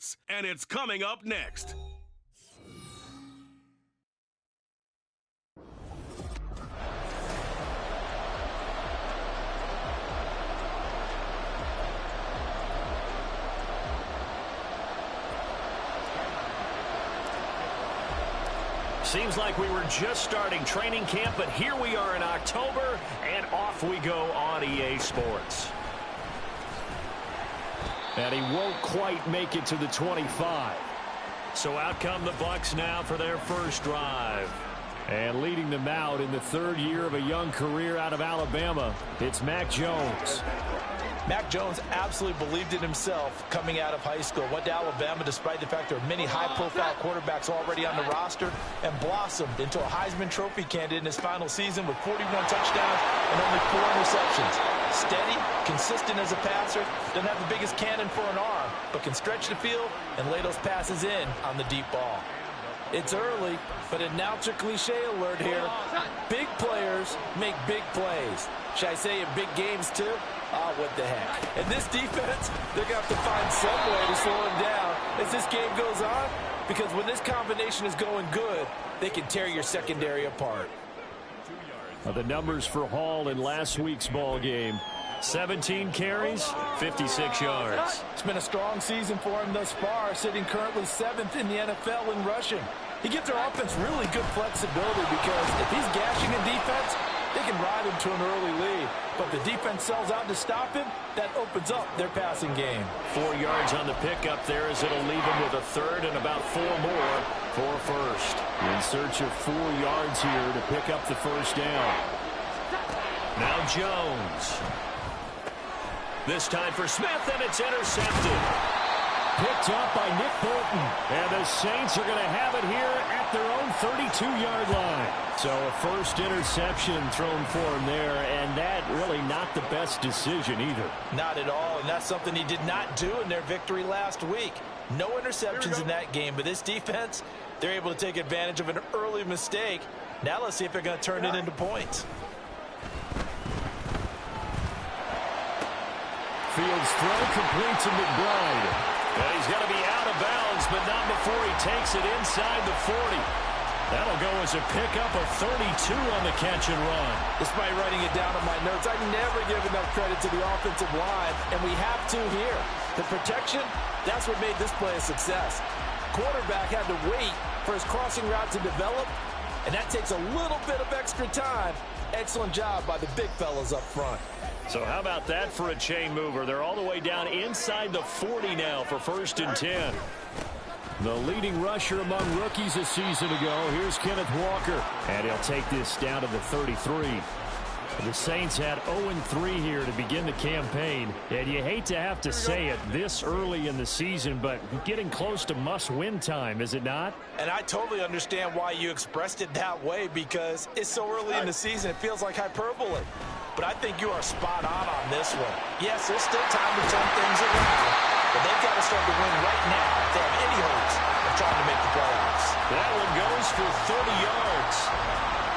Sports, and it's coming up next. Seems like we were just starting training camp, but here we are in October, and off we go on EA Sports. And he won't quite make it to the 25. So out come the Bucs now for their first drive. And leading them out in the third year of a young career out of Alabama, it's Mac Jones. Mac Jones absolutely believed in himself coming out of high school. Went to Alabama despite the fact there are many high-profile quarterbacks already on the roster, and blossomed into a Heisman Trophy candidate in his final season with 41 touchdowns and only 4 interceptions. Steady, consistent as a passer, doesn't have the biggest cannon for an arm, but can stretch the field and lay those passes in on the deep ball. It's early, but announcer cliche alert here. Big players make big plays. Should I say in big games too? Oh, what the heck. And this defense, they're going to have to find some way to slow him down as this game goes on, because when this combination is going good, they can tear your secondary apart. The numbers for Hall in last week's ball game. 17 carries, 56 yards. It's been a strong season for him thus far, sitting currently 7th in the NFL in rushing. He gives their offense really good flexibility because if he's gashing in defense, they can ride him to an early lead. But the defense sells out to stop him, that opens up their passing game. 4 yards on the pickup there as it'll leave him with a third and about 4 more for first. In search of 4 yards here to pick up the first down. Now Jones. This time for Smith, and it's intercepted. Picked up by Nick Bolton. And the Saints are going to have it here at their own 32-yard line. So a first interception thrown for him there, and that really not the best decision either. Not at all, and that's something he did not do in their victory last week. No interceptions in that game, but this defense, they're able to take advantage of an early mistake. Now let's see if they're going to turn it into points. Fields throw complete to McBride. And he's going to be out of bounds, but not before he takes it inside the 40. That'll go as a pickup of 32 on the catch and run. Despite writing it down on my notes, I never give enough credit to the offensive line, and we have to here. The protection, that's what made this play a success. Quarterback had to wait for his crossing route to develop, and that takes a little bit of extra time. Excellent job by the big fellas up front. So how about that for a chain mover? They're all the way down inside the 40 now for 1st and 10. The leading rusher among rookies a season ago. Here's Kenneth Walker. And he'll take this down to the 33. The Saints had 0-3 here to begin the campaign. And you hate to have to say it this early in the season, but getting close to must-win time, is it not? And I totally understand why you expressed it that way, because it's so early in the season, it feels like hyperbole. But I think you are spot on this one. Yes, there's still time to turn things around, but they've got to start to win right now if they have any hopes of trying to make the playoffs. That one goes for 30 yards.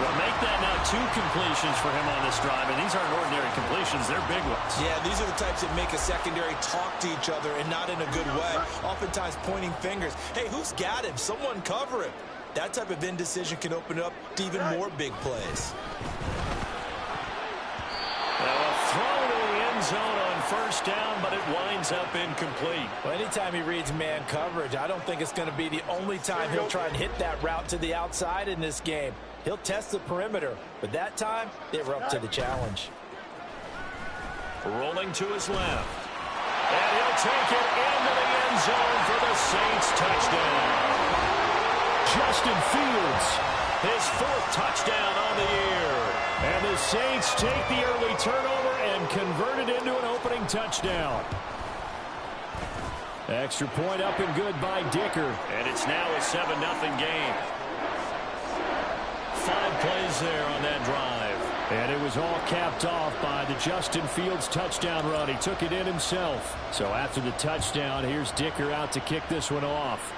Well, make that now 2 completions for him on this drive, and these aren't ordinary completions. They're big ones. Yeah, these are the types that make a secondary talk to each other, and not in a good way. Oftentimes pointing fingers. Hey, who's got him? Someone cover him. That type of indecision can open up to even more big plays. Throw to the end zone on 1st down, but it winds up incomplete. Well, anytime he reads man coverage, I don't think it's going to be the only time he'll try and hit that route to the outside in this game. He'll test the perimeter, but that time, they were up to the challenge. Rolling to his left. And he'll take it into the end zone for the Saints touchdown. Justin Fields, his 4th touchdown on the year. And the Saints take the early turnover and convert it into an opening touchdown. Extra point up and good by Dicker. And it's now a 7-0 game. 5 plays there on that drive. And it was all capped off by the Justin Fields touchdown run. He took it in himself. So after the touchdown, here's Dicker out to kick this one off.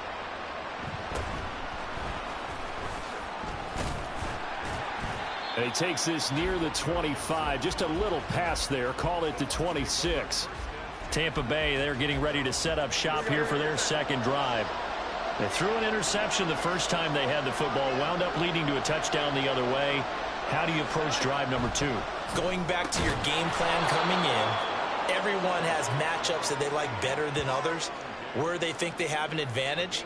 And he takes this near the 25. Just a little pass there. Call it the 26. Tampa Bay, they're getting ready to set up shop here for their second drive. They threw an interception the first time they had the football, wound up leading to a touchdown the other way. How do you approach drive number 2? Going back to your game plan coming in, everyone has matchups that they like better than others. Where they think they have an advantage,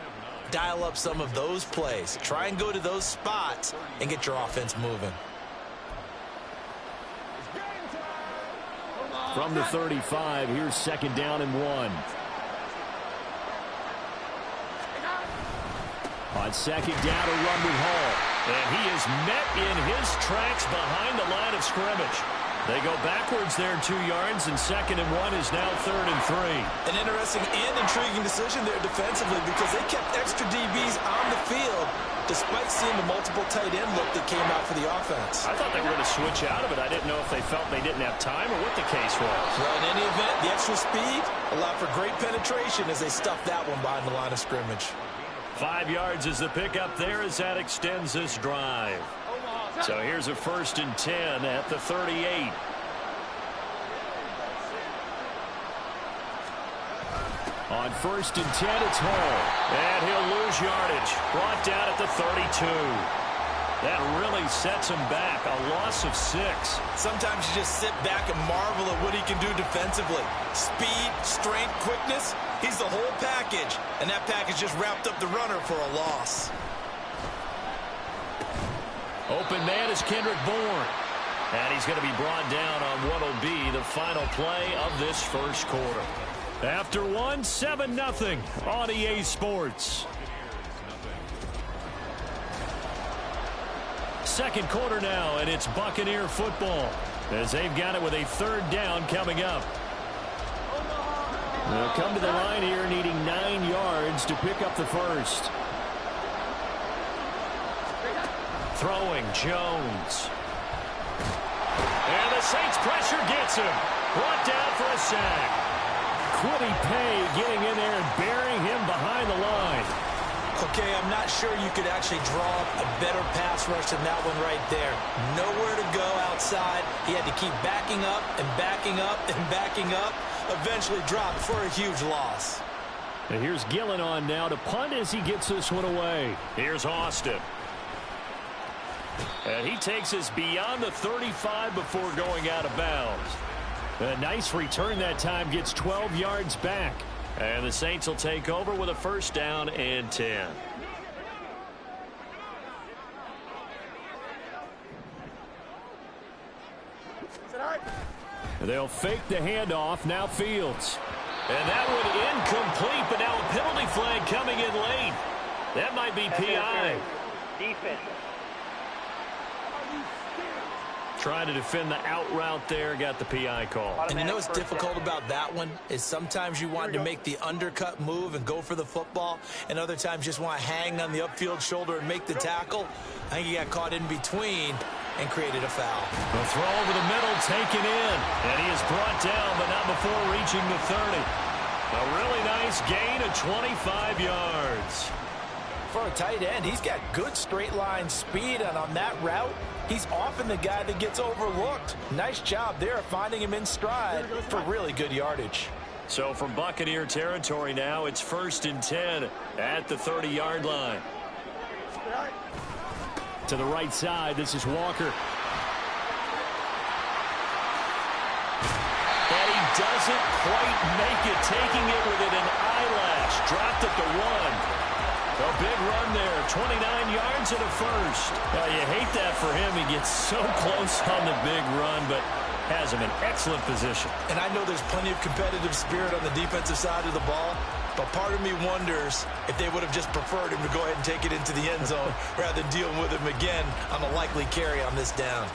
dial up some of those plays. Try and go to those spots and get your offense moving. From the 35, here's second down and 1. On second down, a run with Hall. And he is met in his tracks behind the line of scrimmage. They go backwards there 2 yards, and second and 1 is now third and 3. An interesting and intriguing decision there defensively because they kept extra DBs on the field despite seeing the multiple tight end look that came out for the offense. I thought they were going to switch out of it. I didn't know if they felt they didn't have time or what the case was. Well, in any event, the extra speed allowed for great penetration as they stuffed that one behind the line of scrimmage. 5 yards is the pickup there as that extends this drive. So here's a 1st and 10 at the 38. On 1st and 10, it's Hall. And he'll lose yardage. Brought down at the 32. That really sets him back. A loss of 6. Sometimes you just sit back and marvel at what he can do defensively. Speed, strength, quickness. He's the whole package. And that package just wrapped up the runner for a loss. Open man is Kendrick Bourne. And he's going to be brought down on what will be the final play of this first quarter. After 1, 7-0 on EA Sports. Second quarter now, and it's Buccaneer football as they've got it with a 3rd down coming up. They'll come to the line here needing 9 yards to pick up the first. Throwing Jones. And the Saints pressure gets him. Brought down for a sack. Quiddy Pay getting in there and burying him behind the line. Okay, I'm not sure you could actually draw up a better pass rush than that one right there. Nowhere to go outside. He had to keep backing up and backing up and backing up. Eventually dropped for a huge loss. And here's Gillen on now to punt as he gets this one away. Here's Austin. And he takes us beyond the 35 before going out of bounds. A nice return that time, gets 12 yards back. And the Saints will take over with a 1st down and 10. They'll fake the handoff. Now Fields. And that one incomplete, but now a penalty flag coming in late. That might be PI. Defense. Trying to defend the out route there, got the PI call. And you know what's difficult about that one is sometimes you want to make the undercut move and go for the football, and other times just want to hang on the upfield shoulder and make the tackle. I think he got caught in between and created a foul. The throw over the middle taken in, and he is brought down, but not before reaching the 30. A really nice gain of 25 yards. For a tight end, he's got good straight line speed, and on that route, he's often the guy that gets overlooked. Nice job there finding him in stride for really good yardage. So from Buccaneer territory now, it's 1st and 10 at the 30-yard line. To the right side, this is Walker. And he doesn't quite make it, taking it within an eyelash. Dropped at the 1. A big run there, 29 yards and a 1st. You hate that for him. He gets so close on the big run, but has him in excellent position. And I know there's plenty of competitive spirit on the defensive side of the ball, but part of me wonders if they would have just preferred him to go ahead and take it into the end zone rather than deal with him again on a likely carry on this down.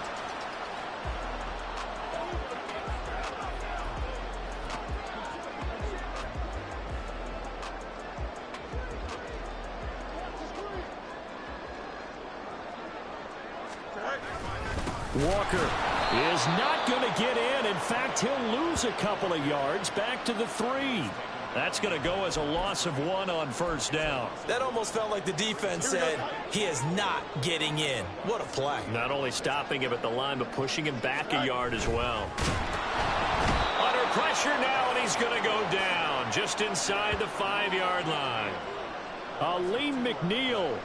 Walker is not going to get in. In fact, he'll lose a couple of yards back to the 3. That's going to go as a loss of 1 on 1st down. That almost felt like the defense said he is not getting in. What a play. Not only stopping him at the line, but pushing him back a yard as well. Under pressure now, and he's going to go down just inside the 5-yard line. Aleem McNeil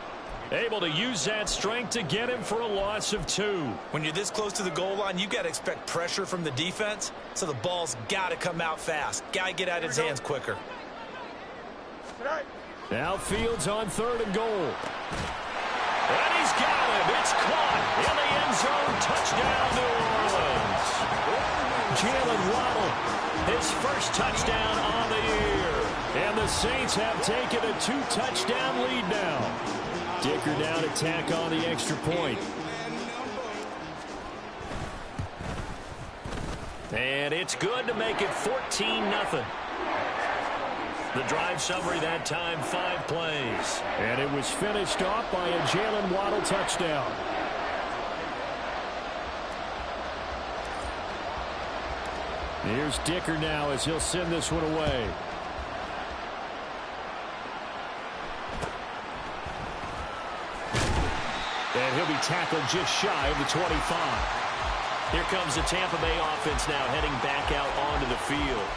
able to use that strength to get him for a loss of 2. When you're this close to the goal line, you got to expect pressure from the defense, so the ball's got to come out fast. Got to get out of his hands quicker. Now Fields on 3rd and goal. And he's got him. It's caught in the end zone. Touchdown, New Orleans. Jalen Waddle, his first touchdown on the year. And the Saints have taken a 2-touchdown lead now. Dicker down to tack on the extra point. And it's good to make it 14-0. The drive summary that time, 5 plays. And it was finished off by a Jalen Waddle touchdown. Here's Dicker now as he'll send this one away. And he'll be tackled just shy of the 25. Here comes the Tampa Bay offense now heading back out onto the field.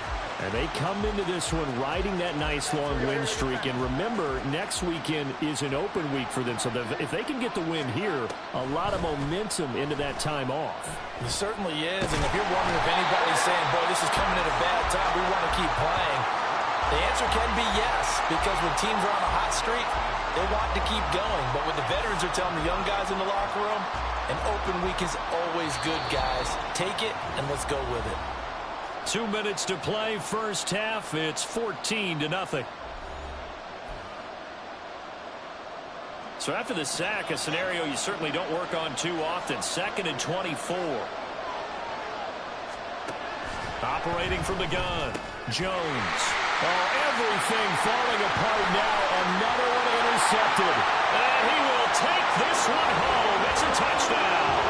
And they come into this one riding that nice long win streak. And remember, next weekend is an open week for them. So if they can get the win here, a lot of momentum into that time off. It certainly is. And if you're wondering if anybody's saying, boy, this is coming at a bad time, we want to keep playing, the answer can be yes. Because when teams are on a hot streak, they want to keep going. But what the veterans are telling the young guys in the locker room, an open week is always good, guys. Take it and let's go with it. 2 minutes to play, first half. It's 14-0. So after the sack, a scenario you certainly don't work on too often. 2nd and 24. Operating from the gun, Jones. Oh, everything falling apart now. Another one intercepted. And he will take this one home. It's a touchdown.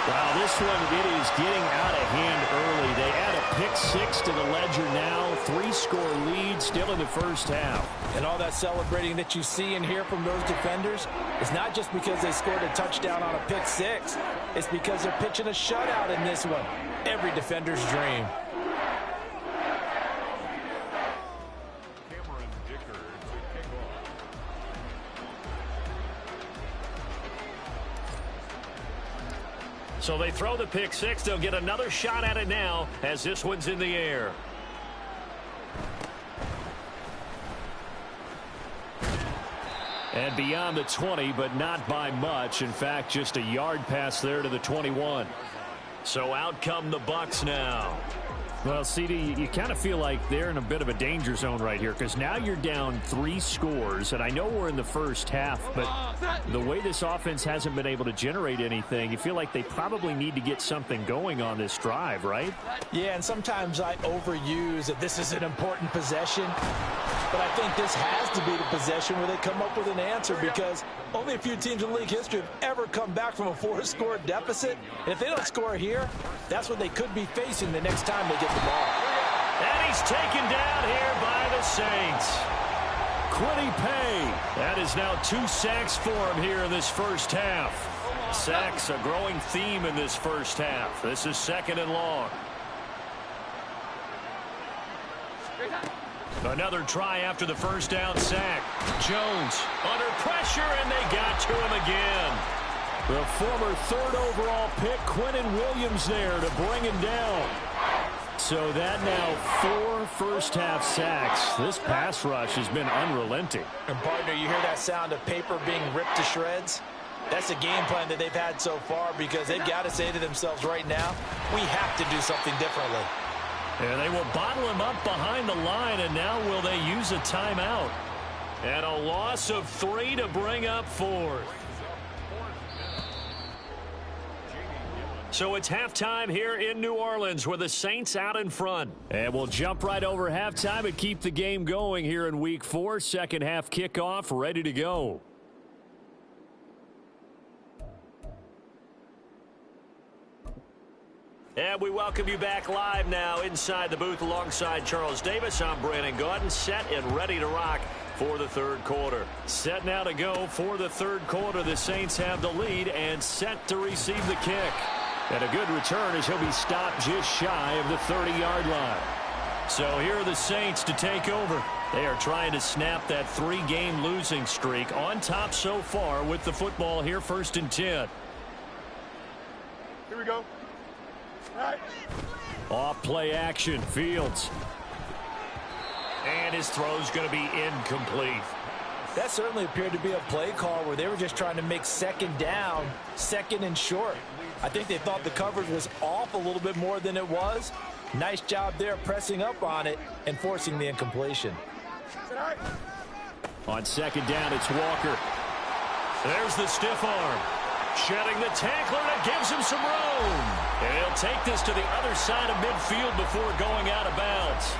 Wow, this one, it is getting out of hand early. They add a pick-6 to the ledger now. 3-score lead still in the first half. And all that celebrating that you see and hear from those defenders is not just because they scored a touchdown on a pick-6. It's because they're pitching a shutout in this one. Every defender's dream. So they throw the pick-6. They'll get another shot at it now as this one's in the air. And beyond the 20, but not by much. In fact, just a yard pass there to the 21. So out come the Bucs now. Well, CD, you kind of feel like they're in a bit of a danger zone right here because now you're down 3 scores, and I know we're in the first half, but the way this offense hasn't been able to generate anything, you feel like they probably need to get something going on this drive, right? Yeah, and sometimes I overuse that this is an important possession, but I think this has to be the possession where they come up with an answer because only a few teams in league history have ever come back from a 4-score deficit, and if they don't score here, that's what they could be facing the next time they get the ball. And he's taken down here by the Saints. Quiddy Pay. That is now 2 sacks for him here in this first half. Sacks a growing theme in this first half. This is 2nd and long. Another try after the first down sack. Jones under pressure, and they got to him again. The former 3rd overall pick, Quentin Williams, there to bring him down. So that now 4 first-half sacks. This pass rush has been unrelenting. And, partner, you hear that sound of paper being ripped to shreds? That's the game plan that they've had so far because they've got to say to themselves right now, we have to do something differently. And they will bottle him up behind the line, and now will they use a timeout? And a loss of 3 to bring up 4th. So it's halftime here in New Orleans with the Saints out in front. And we'll jump right over halftime and keep the game going here in Week 4. Second half kickoff ready to go. And we welcome you back live now inside the booth alongside Charles Davis. I'm Brandon Gaudin, set and ready to rock for the third quarter. Set now to go for the third quarter. The Saints have the lead and set to receive the kick. And a good return as he'll be stopped just shy of the 30-yard line. So here are the Saints to take over. They are trying to snap that 3-game losing streak, on top so far with the football here, 1st and 10. Here we go. All right. Off play action, Fields. And his throw's going to be incomplete. That certainly appeared to be a play call where they were just trying to make 2nd down, 2nd and short. I think they thought the coverage was off a little bit more than it was. Nice job there pressing up on it and forcing the incompletion. On 2nd down, it's Walker. There's the stiff arm. Shedding the tackler, and it gives him some room. And he'll take this to the other side of midfield before going out of bounds.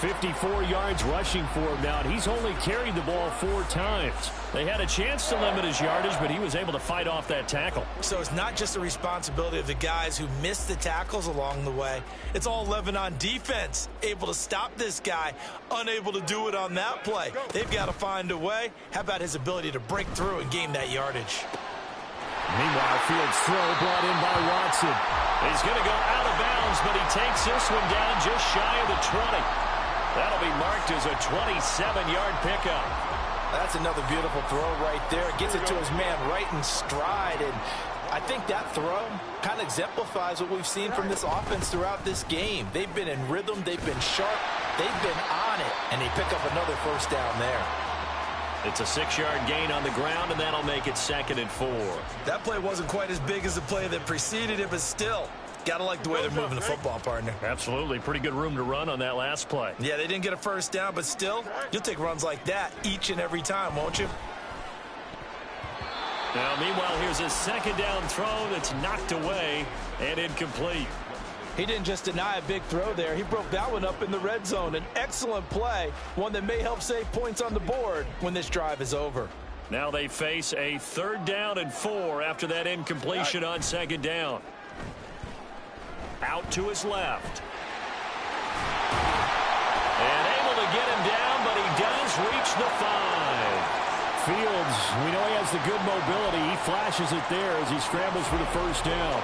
54 yards rushing for him now, and he's only carried the ball 4 times. They had a chance to limit his yardage, but he was able to fight off that tackle. So it's not just the responsibility of the guys who missed the tackles along the way. It's all 11 on defense, able to stop this guy, unable to do it on that play. They've got to find a way. How about his ability to break through and gain that yardage? Meanwhile, Fields' throw brought in by Watson. He's going to go out of bounds, but he takes this one down just shy of the 20. That'll be marked as a 27-yard pickup. That's another beautiful throw right there. Gets it to his man right in stride. And I think that throw kind of exemplifies what we've seen from this offense throughout this game. They've been in rhythm. They've been sharp. They've been on it. And they pick up another 1st down there. It's a 6-yard gain on the ground, and that'll make it 2nd and 4. That play wasn't quite as big as the play that preceded it, but still, gotta like the way they're moving the football, partner. Absolutely. Pretty good room to run on that last play. Yeah, they didn't get a 1st down, but still, you'll take runs like that each and every time, won't you? Now, meanwhile, here's a 2nd down throw that's knocked away and incomplete. He didn't just deny a big throw there. He broke that one up in the red zone. An excellent play, one that may help save points on the board when this drive is over. Now they face a 3rd down and 4 after that incompletion on 2nd down. Out to his left. And able to get him down, but he does reach the 5. Fields, we know he has the good mobility. He flashes it there as he scrambles for the 1st down.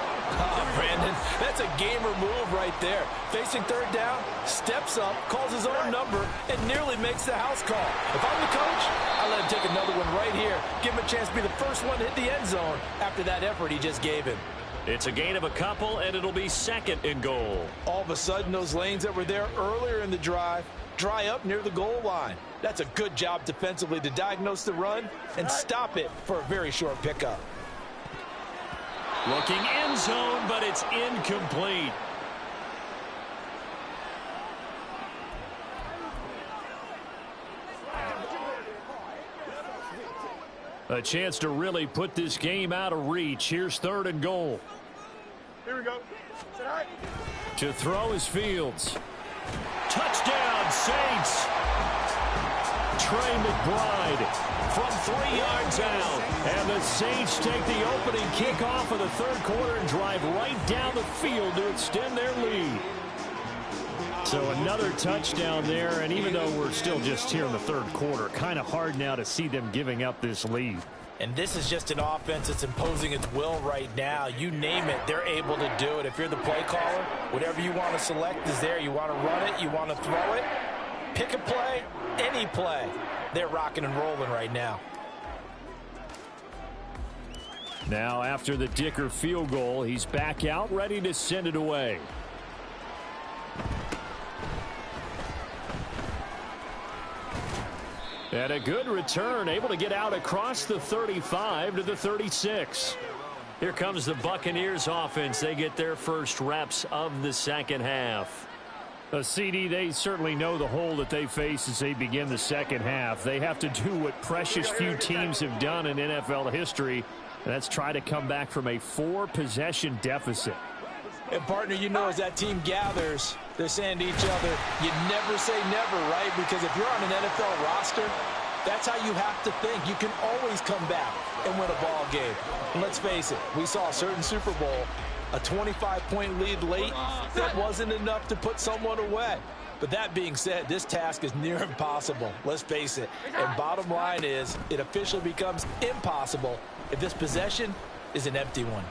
Brandon, that's a gamer move right there. Facing 3rd down, steps up, calls his own number, and nearly makes the house call. If I'm the coach, I let him take another one right here. Give him a chance to be the first one to hit the end zone after that effort he just gave him. It's a gain of a couple, and it'll be 2nd and goal. All of a sudden, those lanes that were there earlier in the drive dry up near the goal line. That's a good job defensively to diagnose the run and stop it for a very short pickup. Looking end zone, but it's incomplete. A chance to really put this game out of reach. Here's 3rd and goal. Here we go. All right. To throw is Fields. Touchdown, Saints. Trey McBride from 3 yards out. And the Saints take the opening kickoff of the 3rd quarter and drive right down the field to extend their lead. So another touchdown there, and even though we're still just here in the 3rd quarter, kind of hard now to see them giving up this lead. And this is just an offense that's imposing its will right now. You name it, they're able to do it. If you're the play caller, whatever you want to select is there. You want to run it, you want to throw it. Pick a play, any play. They're rocking and rolling right now. Now after the Dicker field goal, he's back out ready to send it away. And a good return, able to get out across the 35 to the 36. Here comes the Buccaneers offense. They get their first reps of the 2nd half. CD, they certainly know the hole that they face as they begin the 2nd half. They have to do what precious few teams have done in NFL history, and that's try to come back from a 4-possession deficit. And, partner, you know as that team gathers, they're saying to each other, you never say never, right? Because if you're on an NFL roster, that's how you have to think. You can always come back and win a ball game. And let's face it, we saw a certain Super Bowl, a 25-point lead late, that wasn't enough to put someone away. But that being said, this task is near impossible. Let's face it. And bottom line is, it officially becomes impossible if this possession is an empty one.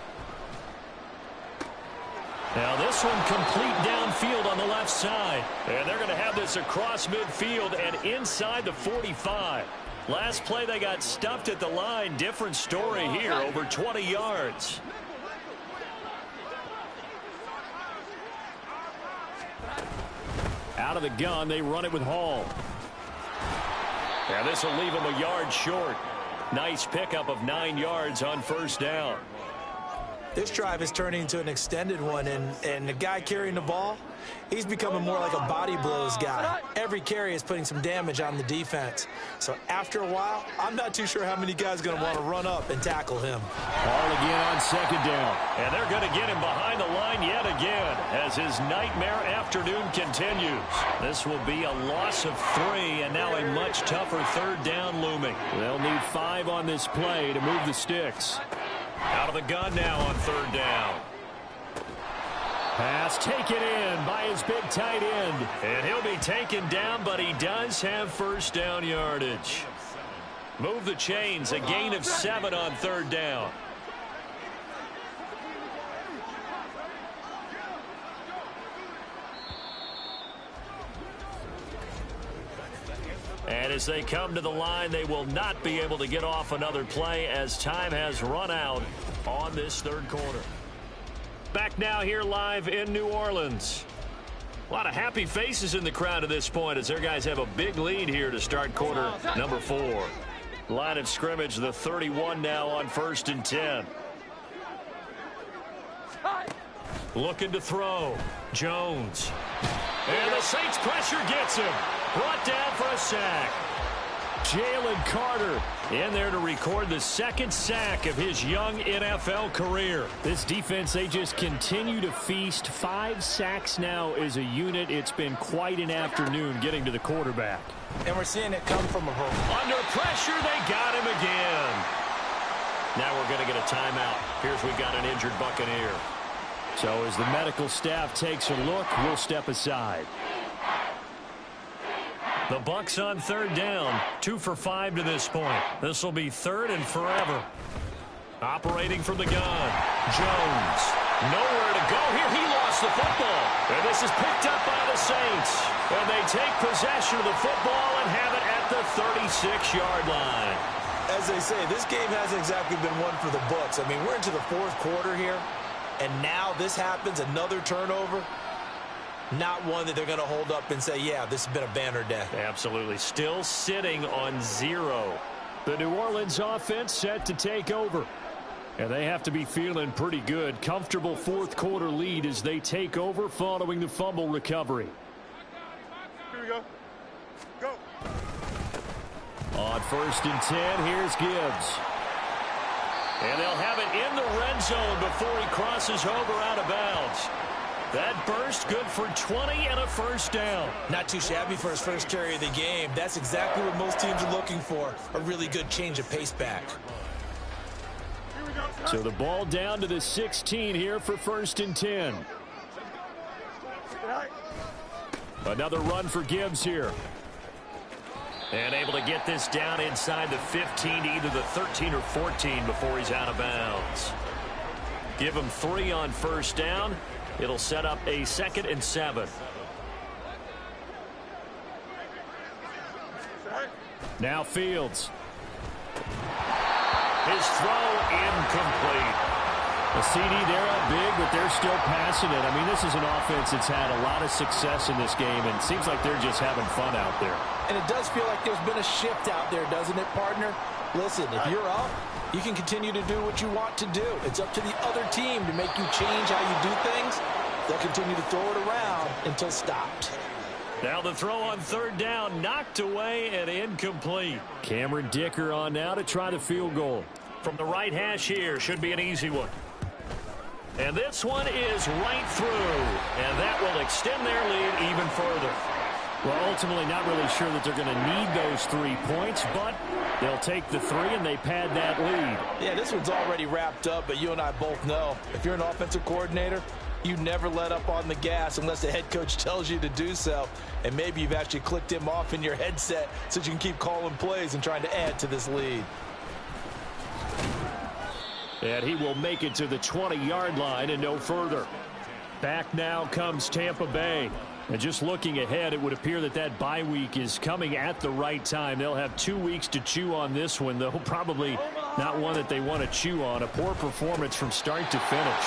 Now this one complete downfield on the left side. And they're going to have this across midfield and inside the 45. Last play they got stuffed at the line. Different story here, over 20 yards. Out of the gun, they run it with Hall. And this will leave him a yard short. Nice pickup of 9 yards on first down. This drive is turning into an extended one, and the guy carrying the ball, he's becoming more like a body blows guy. Every carry is putting some damage on the defense. So after a while, I'm not too sure how many guys are going to want to run up and tackle him. Ball again on second down. And they're going to get him behind the line yet again as his nightmare afternoon continues. This will be a loss of 3, and now a much tougher third down looming. They'll need 5 on this play to move the sticks. Out of the gun now on third down. Pass taken in by his big tight end. And he'll be taken down, but he does have first down yardage. Move the chains, a gain of 7 on third down. And as they come to the line, they will not be able to get off another play as time has run out on this third quarter. Back now here live in New Orleans. A lot of happy faces in the crowd at this point as their guys have a big lead here to start quarter number 4. Line of scrimmage, the 31 now on 1st and 10. Looking to throw. Jones. And the Saints pressure gets him. Brought down for a sack. Jalen Carter in there to record the 2nd sack of his young NFL career. This defense, they just continue to feast. 5 sacks now as a unit. It's been quite an afternoon getting to the quarterback. And we're seeing it come from a under pressure, they got him again. Now we're going to get a timeout. Here's we got an injured Buccaneer. So as the medical staff takes a look, we'll step aside. The Bucs on third down, 2 for 5 to this point. This will be 3rd and forever. Operating from the gun, Jones. Nowhere to go here. He lost the football. And this is picked up by the Saints. And they take possession of the football and have it at the 36-yard line. As they say, this game hasn't exactly been one for the Bucs. I mean, we're into the 4th quarter here, and now this happens, another turnover. Not one that they're going to hold up and say, yeah, this has been a banner day. Absolutely. Still sitting on 0. The New Orleans offense set to take over. And they have to be feeling pretty good. Comfortable 4th quarter lead as they take over following the fumble recovery. Here we go. Go. On 1st and 10, here's Gibbs. And they'll have it in the red zone before he crosses over out of bounds. That burst good for 20 and a first down. Not too shabby for his first carry of the game. That's exactly what most teams are looking for, a really good change of pace back. So the ball down to the 16 here for 1st and 10. Another run for Gibbs here. And able to get this down inside the 15 to either the 13 or 14 before he's out of bounds. Give him 3 on first down. It'll set up a 2nd and 7. Now Fields. His throw incomplete. A CD, they're up big, but they're still passing it. I mean, this is an offense that's had a lot of success in this game, and it seems like they're just having fun out there. And it does feel like there's been a shift out there, doesn't it, partner? Listen, if you're up, you can continue to do what you want to do. It's up to the other team to make you change how you do things. They'll continue to throw it around until stopped. Now the throw on third down, knocked away and incomplete. Cameron Dicker on now to try the field goal. From the right hash here, should be an easy one. And this one is right through, and that will extend their lead even further. Well, ultimately not really sure that they're going to need those 3 points, but they'll take the 3 and they pad that lead. Yeah, this one's already wrapped up, but you and I both know if you're an offensive coordinator, you never let up on the gas unless the head coach tells you to do so. And maybe you've actually clicked him off in your headset so you can keep calling plays and trying to add to this lead. And he will make it to the 20-yard line and no further. Back now comes Tampa Bay. And just looking ahead, it would appear that that bye week is coming at the right time. They'll have 2 weeks to chew on this one, though probably not one that they want to chew on. A poor performance from start to finish.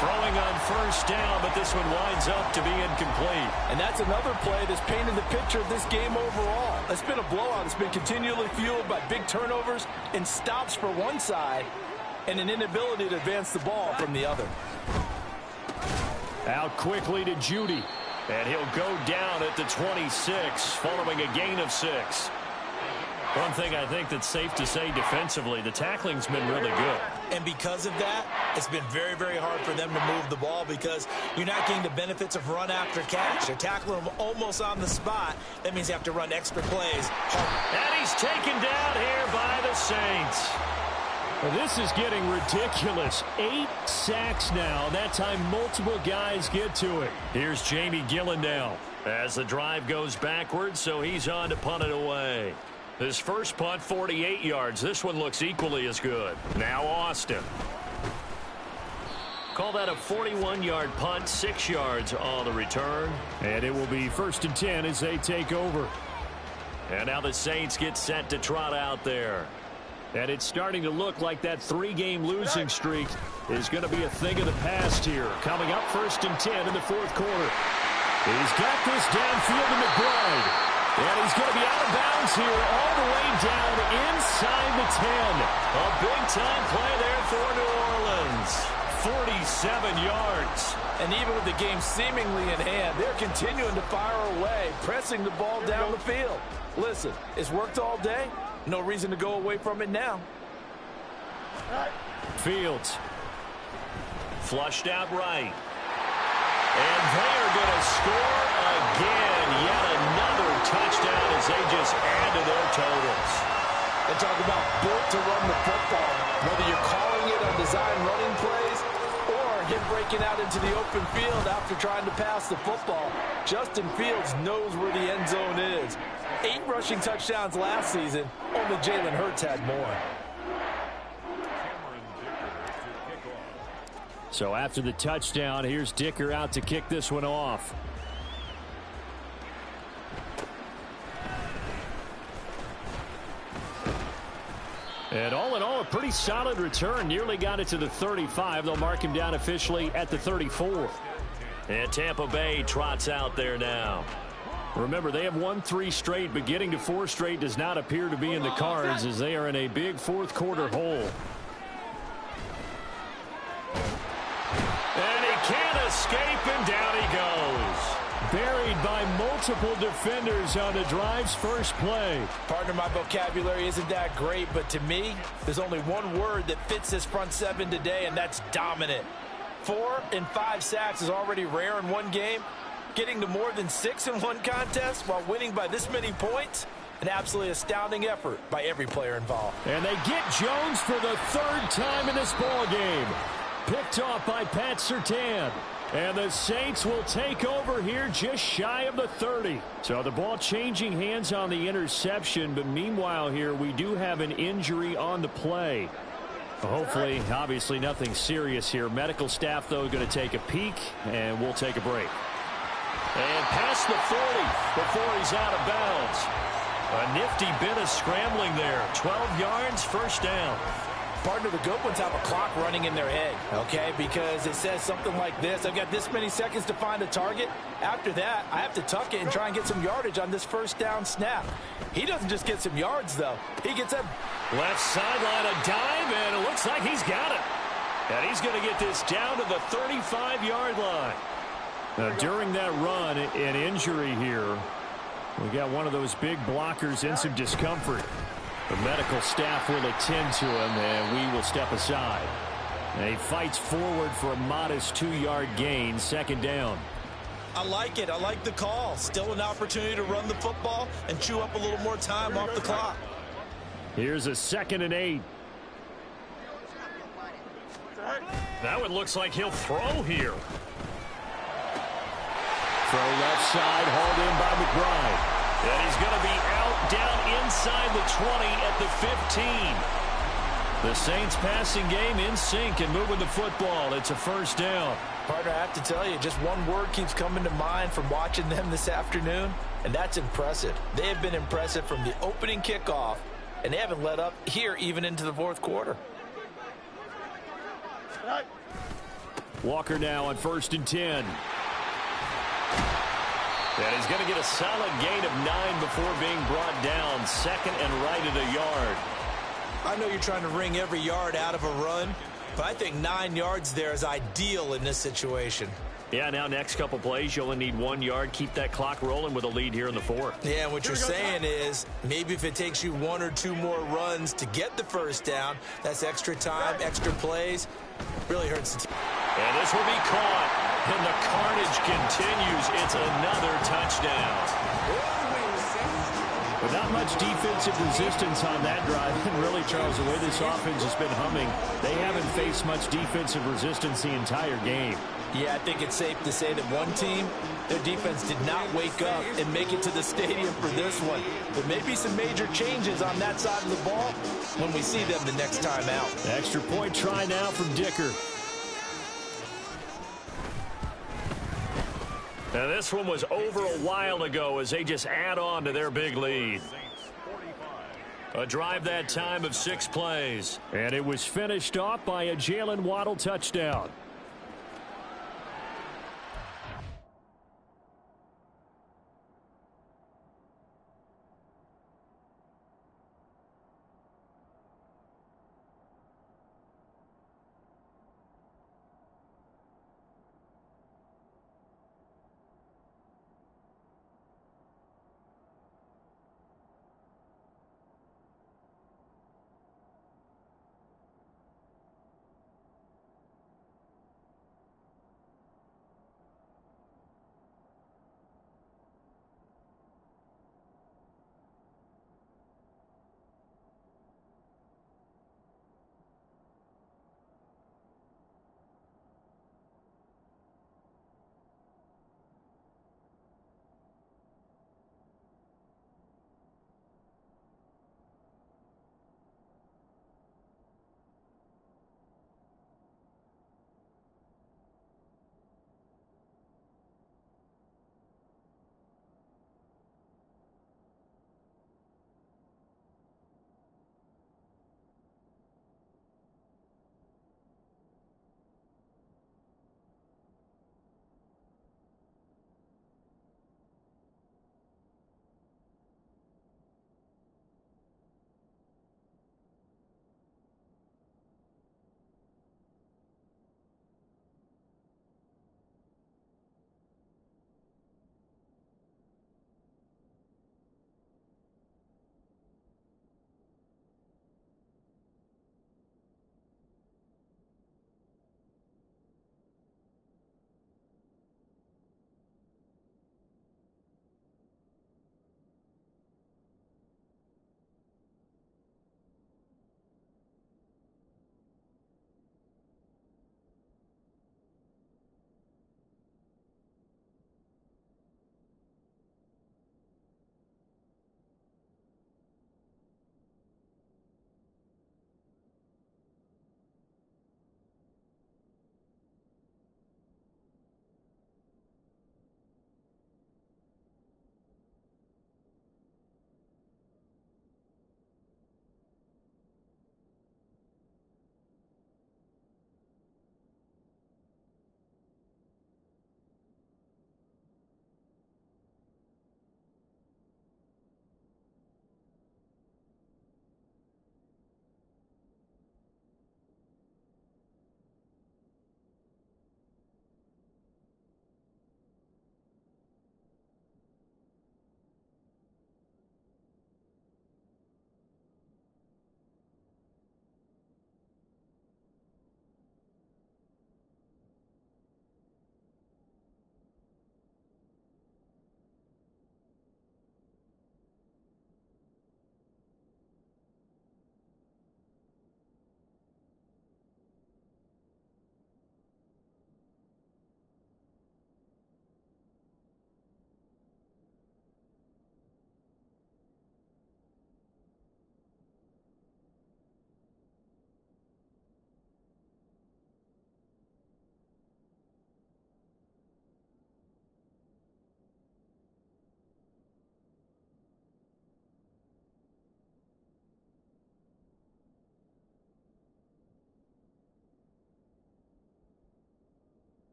Throwing on first down, but this one winds up to be incomplete. And that's another play that's painted the picture of this game overall. It's been a blowout. It's been continually fueled by big turnovers and stops for one side and an inability to advance the ball from the other. Out quickly to Judy. And he'll go down at the 26 following a gain of 6. One thing I think that's safe to say defensively, the tackling's been really good. And because of that, it's been very, very hard for them to move the ball because you're not getting the benefits of run after catch. They're tackling them almost on the spot. That means you have to run extra plays. And he's taken down here by the Saints. Well, this is getting ridiculous. 8 sacks now. That time multiple guys get to it. Here's Jamie Gillen now as the drive goes backwards, so he's on to punt it away. His first punt, 48 yards. This one looks equally as good. Now Austin. Call that a 41-yard punt, 6 yards on the return. And it will be 1st and 10 as they take over. And now the Saints get set to trot out there. And it's starting to look like that 3-game losing streak is going to be a thing of the past here. Coming up 1st and 10 in the 4th quarter. He's got this downfield to McBride. And he's going to be out of bounds here all the way down inside the 10. A big-time play there for New Orleans. 47 yards. And even with the game seemingly in hand, they're continuing to fire away, pressing the ball down the field. Listen, it's worked all day. No reason to go away from it now. Fields. Flushed out right. And they are going to score again. Yet another touchdown as they just add to their totals. They talk about built to run the football. Whether you're calling it on design running plays or him breaking out into the open field after trying to pass the football, Justin Fields knows where the end zone is. 8 rushing touchdowns last season. Only Jalen Hurts had more. So after the touchdown, here's Dicker out to kick this one off. And all in all, a pretty solid return. Nearly got it to the 35. They'll mark him down officially at the 34. And Tampa Bay trots out there now. Remember, they have won 3 straight, but getting to 4 straight does not appear to be in the cards as they are in a big 4th quarter hole. And he can't escape, and down he goes. Buried by multiple defenders on the drive's first play. Partner, my vocabulary isn't that great, but to me, there's only one word that fits this front 7 today, and that's dominant. 4 and 5 sacks is already rare in one game. Getting to more than 6 in one contest while winning by this many points, an absolutely astounding effort by every player involved. And they get Jones for the 3rd time in this ball game. Picked off by Pat Surtain. And the Saints will take over here just shy of the 30. So the ball changing hands on the interception, but meanwhile here we do have an injury on the play. Hopefully, obviously nothing serious here. Medical staff, though, going to take a peek, and we'll take a break. And past the 40 before he's out of bounds. A nifty bit of scrambling there. 12 yards, 1st down. Partner, the good ones have a clock running in their head, okay? Because it says something like this. I've got this many seconds to find a target. After that, I have to tuck it and try and get some yardage on this 1st down snap. He doesn't just get some yards, though. He gets a left sideline, a dive, and it looks like he's got it. And he's going to get this down to the 35-yard line. Now, during that run, an injury here. We got one of those big blockers in some discomfort. The medical staff will attend to him, and we will step aside. And he fights forward for a modest 2-yard gain, 2nd down. I like it. I like the call. Still an opportunity to run the football and chew up a little more time off the clock. Here's a 2nd and 8. That one looks like he'll throw here. Throw left side, hauled in by McBride. And he's going to be out down inside the 20 at the 15. The Saints passing game in sync and moving the football. It's a first down. Partner, I have to tell you, just one word keeps coming to mind from watching them this afternoon, and that's impressive. They have been impressive from the opening kickoff, and they haven't let up here even into the fourth quarter. Walker now on 1st and 10. And he's going to get a solid gain of 9 before being brought down. 2nd and right at a yard. I know you're trying to wring every yard out of a run, but I think 9 yards there is ideal in this situation. Yeah, now next couple plays, you only need 1 yard. Keep that clock rolling with a lead here in the 4th. Yeah, what you're saying is maybe if it takes you 1 or 2 more runs to get the first down, that's extra time, extra plays. Really hurts the team. And this will be caught. And the carnage continues. It's another touchdown. But not much defensive resistance on that drive. And really, Charles, the way this offense has been humming, they haven't faced much defensive resistance the entire game. Yeah, I think it's safe to say that one team, their defense did not wake up and make it to the stadium for this one. There may be some major changes on that side of the ball when we see them the next time out. Extra point try now from Dicker. Now this one was over a while ago as they just add on to their big lead. A drive that time of 6 plays. And it was finished off by a Jalen Waddle touchdown.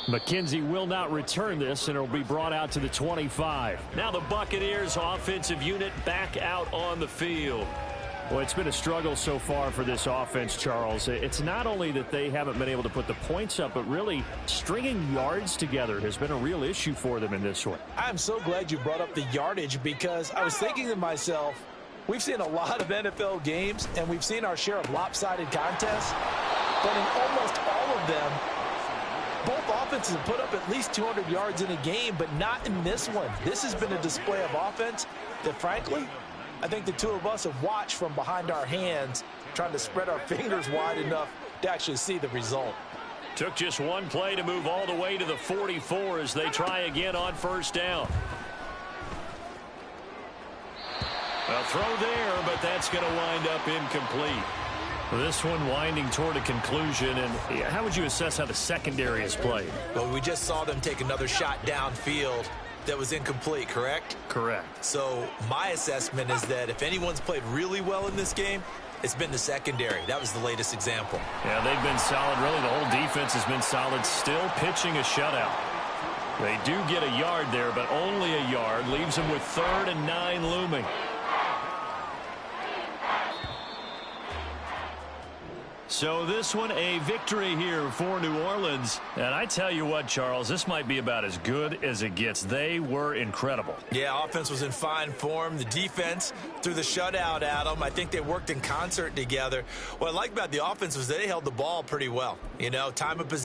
McKenzie will not return this, and it will be brought out to the 25. Now the Buccaneers offensive unit back out on the field. Well, it's been a struggle so far for this offense, Charles. It's not only that they haven't been able to put the points up, but really stringing yards together has been a real issue for them in this one. I'm so glad you brought up the yardage, because I was thinking to myself, we've seen a lot of NFL games, and we've seen our share of lopsided contests, but in almost all of them, both offenses have put up at least 200 yards in a game, but not in this one. This has been a display of offense that, frankly, I think the two of us have watched from behind our hands, trying to spread our fingers wide enough to actually see the result. Took just one play to move all the way to the 44 as they try again on first down. A throw there, but that's going to wind up incomplete. This one winding toward a conclusion, and how would you assess how the secondary has played? Well, we just saw them take another shot downfield that was incomplete, correct? Correct. So my assessment is that if anyone's played really well in this game, it's been the secondary. That was the latest example. Yeah, they've been solid. Really, the whole defense has been solid, still pitching a shutout. They do get a yard there, but only a yard. Leaves them with 3rd and 9 looming. So this one, a victory here for New Orleans. And I tell you what, Charles, this might be about as good as it gets. They were incredible. Yeah, offense was in fine form. The defense threw the shutout at them. I think they worked in concert together. What I like about the offense was they held the ball pretty well. You know, time of possession.